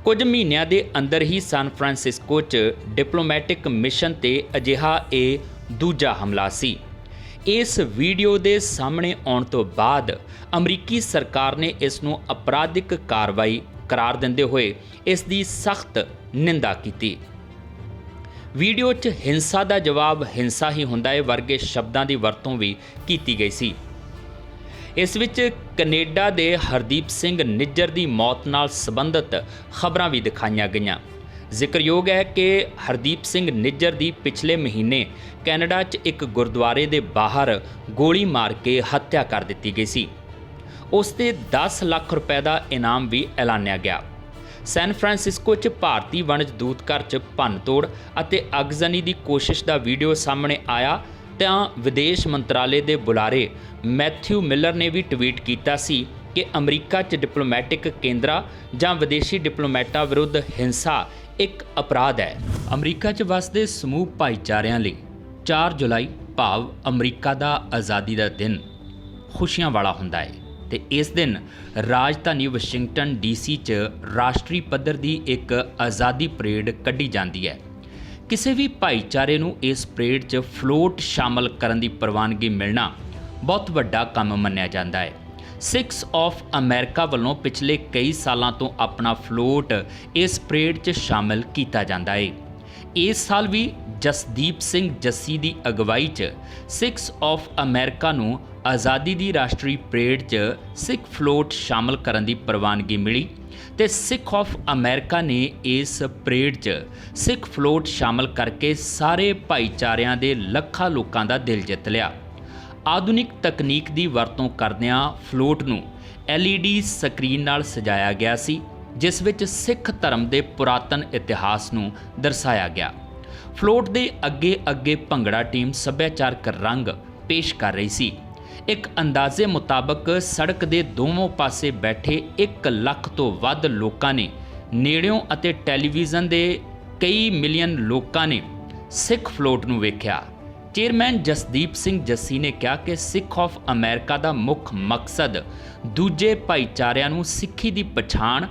ਕੁਝ ਮਹੀਨਿਆਂ ਦੇ ਅੰਦਰ ਹੀ ਸਾਨ ਫਰਾਂਸਿਸਕੋ 'ਚ ਡਿਪਲੋਮੈਟਿਕ ਮਿਸ਼ਨ ਤੇ ਅਜਿਹਾ ਇਹ ਦੂਜਾ ਹਮਲਾ ਸੀ। ਇਸ ਵੀਡੀਓ ਦੇ ਸਾਹਮਣੇ ਆਉਣ ਤੋਂ ਬਾਅਦ ਅਮਰੀਕੀ ਸਰਕਾਰ ਨੇ ਇਸ ਨੂੰ ਅਪਰਾਧਿਕ ਕਾਰਵਾਈ ਕਰਾਰ ਦਿੰਦੇ ਹੋਏ ਇਸ ਦੀ ਸਖਤ ਨਿੰਦਾ ਕੀਤੀ। ਵੀਡੀਓ 'ਚ ਹਿੰਸਾ ਦਾ ਜਵਾਬ ਹਿੰਸਾ ਹੀ ਹੁੰਦਾ ਹੈ ਵਰਗੇ ਸ਼ਬਦਾਂ ਦੀ ਵਰਤੋਂ ਵੀ ਕੀਤੀ ਗਈ ਸੀ। ਇਸ ਵਿੱਚ ਕੈਨੇਡਾ ਦੇ ਹਰਦੀਪ ਸਿੰਘ ਨਿੱਜਰ ਦੀ ਮੌਤ ਨਾਲ ਸੰਬੰਧਿਤ ਖਬਰਾਂ ਵੀ ਦਿਖਾਈਆਂ ਗਈਆਂ। ਜ਼ਿਕਰਯੋਗ ਹੈ ਕਿ ਹਰਦੀਪ ਸਿੰਘ ਨਿੱਜਰ ਦੀ ਪਿਛਲੇ ਮਹੀਨੇ ਕੈਨੇਡਾ 'ਚ ਇੱਕ ਗੁਰਦੁਆਰੇ ਦੇ ਬਾਹਰ ਗੋਲੀ ਮਾਰ ਕੇ ਹੱਤਿਆ ਕਰ ਦਿੱਤੀ ਗਈ ਸੀ। ਉਸ ਤੇ 10 ਲੱਖ ਰੁਪਏ ਦਾ ਇਨਾਮ ਵੀ ਐਲਾਨਿਆ ਗਿਆ। ਸੈਨ ਫਰਾਂਸਿਸਕੋ 'ਚ ਭਾਰਤੀ ਵਣਜ ਦੂਤ ਘਰ 'ਚ ਭੰਨਤੋੜ ਅਤੇ ਅਗਜ਼ਨੀ ਦੀ ਕੋਸ਼ਿਸ਼ ਦਾ ਵੀਡੀਓ ਸਾਹਮਣੇ ਆਇਆ ਤਾਂ ਵਿਦੇਸ਼ ਮੰਤਰਾਲੇ ਦੇ ਬੁਲਾਰੇ ਮੈਥਿਊ ਮਿਲਰ ਨੇ ਵੀ ਟਵੀਟ ਕੀਤਾ ਸੀ ਕਿ ਅਮਰੀਕਾ 'ਚ ਡਿਪਲੋਮੈਟਿਕ ਕੇਂਦਰਾਂ ਜਾਂ ਵਿਦੇਸ਼ੀ ਡਿਪਲੋਮੈਟਾਂ ਵਿਰੁੱਧ ਹਿੰਸਾ ਇੱਕ ਅਪਰਾਧ ਹੈ। ਅਮਰੀਕਾ 'ਚ ਵਸਦੇ ਸਮੂਹ ਭਾਈਚਾਰਿਆਂ ਲਈ 4 ਜੁਲਾਈ ਭਾਵ ਅਮਰੀਕਾ ਦਾ ਆਜ਼ਾਦੀ ਦਾ ਦਿਨ ਖੁਸ਼ੀਆਂ ਵਾਲਾ ਹੁੰਦਾ ਹੈ ਤੇ ਇਸ ਦਿਨ ਰਾਜਧਾਨੀ ਵਾਸ਼ਿੰਗਟਨ ਡੀਸੀ 'ਚ ਰਾਸ਼ਟਰੀ ਪੱਧਰ ਦੀ ਇੱਕ ਆਜ਼ਾਦੀ ਪਰੇਡ ਕੱਢੀ ਜਾਂਦੀ ਹੈ। ਕਿਸੇ ਵੀ ਭਾਈਚਾਰੇ ਨੂੰ ਇਸ ਪਰੇਡ 'ਚ ਫਲੋਟ ਸ਼ਾਮਲ ਕਰਨ ਦੀ ਪ੍ਰਵਾਨਗੀ ਮਿਲਣਾ ਬਹੁਤ ਵੱਡਾ ਕੰਮ ਮੰਨਿਆ ਜਾਂਦਾ ਹੈ। ਸਿੱਖਸ ਆਫ ਅਮਰੀਕਾ ਵੱਲੋਂ ਪਿਛਲੇ ਕਈ ਸਾਲਾਂ ਤੋਂ ਆਪਣਾ ਫਲੋਟ ਇਸ ਪਰੇਡ 'ਚ ਸ਼ਾਮਲ ਕੀਤਾ ਜਾਂਦਾ ਹੈ। ਇਸ ਸਾਲ ਵੀ ਜਸਦੀਪ ਸਿੰਘ ਜੱਸੀ ਦੀ ਅਗਵਾਈ 'ਚ ਸਿੱਖਸ ਆਫ ਅਮਰੀਕਾ ਨੂੰ ਆਜ਼ਾਦੀ ਦੀ ਰਾਸ਼ਟਰੀ ਪਰੇਡ 'ਚ ਸਿੱਖ ਫਲੋਟ ਸ਼ਾਮਲ ਕਰਨ ਦੀ ਪ੍ਰਵਾਨਗੀ ਮਿਲੀ ਤੇ ਸਿੱਖ ਆਫ ਅਮਰੀਕਾ ਨੇ ਇਸ ਪਰੇਡ 'ਚ ਸਿੱਖ ਫਲੋਟ ਸ਼ਾਮਲ ਕਰਕੇ ਸਾਰੇ ਭਾਈਚਾਰਿਆਂ ਦੇ ਲੱਖਾਂ ਲੋਕਾਂ ਦਾ ਦਿਲ ਜਿੱਤ ਲਿਆ। ਆਧੁਨਿਕ ਤਕਨੀਕ ਦੀ ਵਰਤੋਂ ਕਰਦਿਆਂ ਫਲੋਟ ਨੂੰ LED ਸਕਰੀਨ ਨਾਲ ਸਜਾਇਆ ਗਿਆ ਸੀ, ਜਿਸ ਵਿੱਚ ਸਿੱਖ ਧਰਮ ਦੇ ਪੁਰਾਤਨ ਇਤਿਹਾਸ ਨੂੰ ਦਰਸਾਇਆ ਗਿਆ। ਫਲੋਟ ਦੇ ਅੱਗੇ ਭੰਗੜਾ ਟੀਮ ਸੱਭਿਆਚਾਰਕ ਰੰਗ ਪੇਸ਼ ਕਰ ਰਹੀ ਸੀ। ਇੱਕ ਅੰਦਾਜ਼ੇ ਮੁਤਾਬਕ ਸੜਕ ਦੇ ਦੋਵੇਂ ਪਾਸੇ ਬੈਠੇ 1 ਲੱਖ ਤੋਂ ਵੱਧ ਲੋਕਾਂ ਨੇ, ਨੇੜਿਓਂ ਅਤੇ ਟੈਲੀਵਿਜ਼ਨ ਦੇ ਕਈ ਮਿਲੀਅਨ ਲੋਕਾਂ ਨੇ ਸਿੱਖ ਫਲੋਟ ਨੂੰ ਵੇਖਿਆ। ਚੇਅਰਮੈਨ ਜਸਦੀਪ ਸਿੰਘ ਜੱਸੀ ਨੇ ਕਿਹਾ ਕਿ ਸਿੱਖ ਆਫ ਅਮਰੀਕਾ ਦਾ ਮੁੱਖ ਮਕਸਦ ਦੂਜੇ ਭਾਈਚਾਰਿਆਂ ਨੂੰ ਸਿੱਖੀ ਦੀ ਪਛਾਣ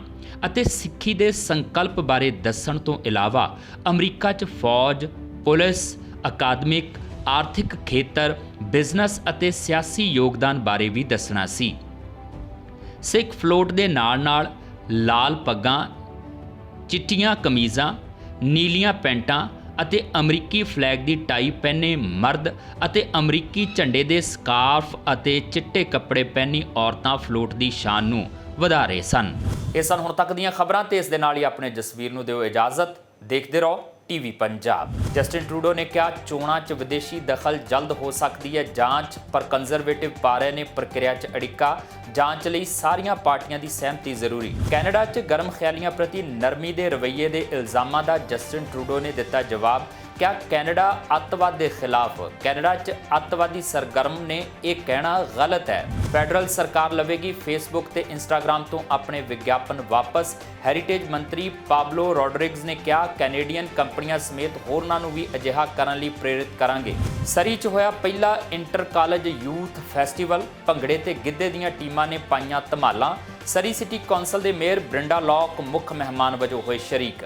ਅਤੇ ਸਿੱਖੀ ਦੇ ਸੰਕਲਪ ਬਾਰੇ ਦੱਸਣ ਤੋਂ ਇਲਾਵਾ ਅਮਰੀਕਾ 'ਚ ਫੌਜ, ਪੁਲਿਸ, ਅਕਾਦਮਿਕ, ਆਰਥਿਕ ਖੇਤਰ, ਬਿਜ਼ਨਸ ਅਤੇ ਸਿਆਸੀ ਯੋਗਦਾਨ ਬਾਰੇ ਵੀ ਦੱਸਣਾ ਸੀ। ਸਿੱਖ ਫਲੋਟ ਦੇ ਨਾਲ ਲਾਲ ਪੱਗਾਂ, ਚਿੱਟੀਆਂ ਕਮੀਜ਼ਾਂ, ਨੀਲੀਆਂ ਪੈਂਟਾਂ ਅਤੇ ਅਮਰੀਕੀ ਫਲੈਗ ਦੀ ਟਾਈ ਪਹਿਨੇ ਮਰਦ ਅਤੇ ਅਮਰੀਕੀ ਝੰਡੇ ਦੇ ਸਕਾਰਫ ਅਤੇ ਚਿੱਟੇ ਕੱਪੜੇ ਪਹਿਨੀ ਔਰਤਾਂ ਫਲੋਟ ਦੀ ਸ਼ਾਨ ਨੂੰ ਵਧਾ ਰਹੇ ਸਨ। ਇਹ ਸਨ ਹੁਣ ਤੱਕ ਦੀਆਂ ਖਬਰਾਂ ਤੇ ਇਸ ਦੇ ਨਾਲ ਹੀ ਆਪਣੇ ਜਸਵੀਰ ਨੂੰ ਦਿਓ ਇਜਾਜ਼ਤ। ਦੇਖਦੇ ਰਹੋ TV ਪੰਜਾਬ। ਜਸਟਿਨ ਟਰੂਡੋ ਨੇ ਕਿਹਾ ਚੋਣਾਂ 'ਚ ਵਿਦੇਸ਼ੀ ਦਖਲ ਜਲਦ ਹੋ ਸਕਦੀ ਹੈ ਜਾਂਚ, ਪਰ ਕੰਜ਼ਰਵੇਟਿਵ ਪਾਰੇ ਨੇ ਪ੍ਰਕਿਰਿਆ 'ਚ ਅੜਿੱਕਾ। ਜਾਂਚ ਲਈ ਸਾਰੀਆਂ ਪਾਰਟੀਆਂ ਦੀ ਸਹਿਮਤੀ ਜ਼ਰੂਰੀ। ਕੈਨੇਡਾ 'ਚ ਗਰਮ ਖਿਆਲੀਆਂ ਪ੍ਰਤੀ ਨਰਮੀ ਦੇ ਰਵੱਈਏ ਦੇ ਇਲਜ਼ਾਮਾਂ ਦਾ ਜਸਟਿਨ ਟਰੂਡੋ ਨੇ ਦਿੱਤਾ ਜਵਾਬ। ਕਿਹਾ ਕੈਨੇਡਾ ਅੱਤਵਾਦ ਦੇ ਖਿਲਾਫ, ਕੈਨੇਡਾ 'ਚ ਅੱਤਵਾਦੀ ਸਰਗਰਮ ਨੇ ਇਹ ਕਹਿਣਾ ਗਲਤ ਹੈ। ਫੈਡਰਲ ਸਰਕਾਰ ਲਵੇਗੀ ਫੇਸਬੁੱਕ ਤੇ ਇੰਸਟਾਗ੍ਰਾਮ ਤੋਂ ਆਪਣੇ ਵਿਗਿਆਪਨ ਵਾਪਸ। ਹੈਰੀਟੇਜ ਮੰਤਰੀ ਪਾਬਲੋ ਰੋਡਰਿਗਜ਼ ਨੇ ਕਿਹਾ ਕੈਨੇਡੀਅਨ ਕੰਪਨੀਆਂ ਸਮੇਤ ਹੋਰਨਾਂ ਨੂੰ ਵੀ ਅਜਿਹਾ ਕਰਨ ਲਈ ਪ੍ਰੇਰਿਤ ਕਰਾਂਗੇ। ਸਰੀ 'ਚ ਹੋਇਆ ਪਹਿਲਾ ਇੰਟਰ ਕਾਲਜ ਯੂਥ ਫੈਸਟੀਵਲ। ਭੰਗੜੇ ਤੇ ਗਿੱਧੇ ਦੀਆਂ ਟੀਮਾਂ ਨੇ ਪਾਈਆਂ ਧਮਾਲਾਂ। ਸਰੀ ਸਿਟੀ ਕੌਂਸਲ ਦੇ ਮੇਅਰ ਬ੍ਰਿੰਡਾ ਲੌਕ ਮੁੱਖ ਮਹਿਮਾਨ ਵਜੋਂ ਹੋਏ ਸ਼ਰੀਕ।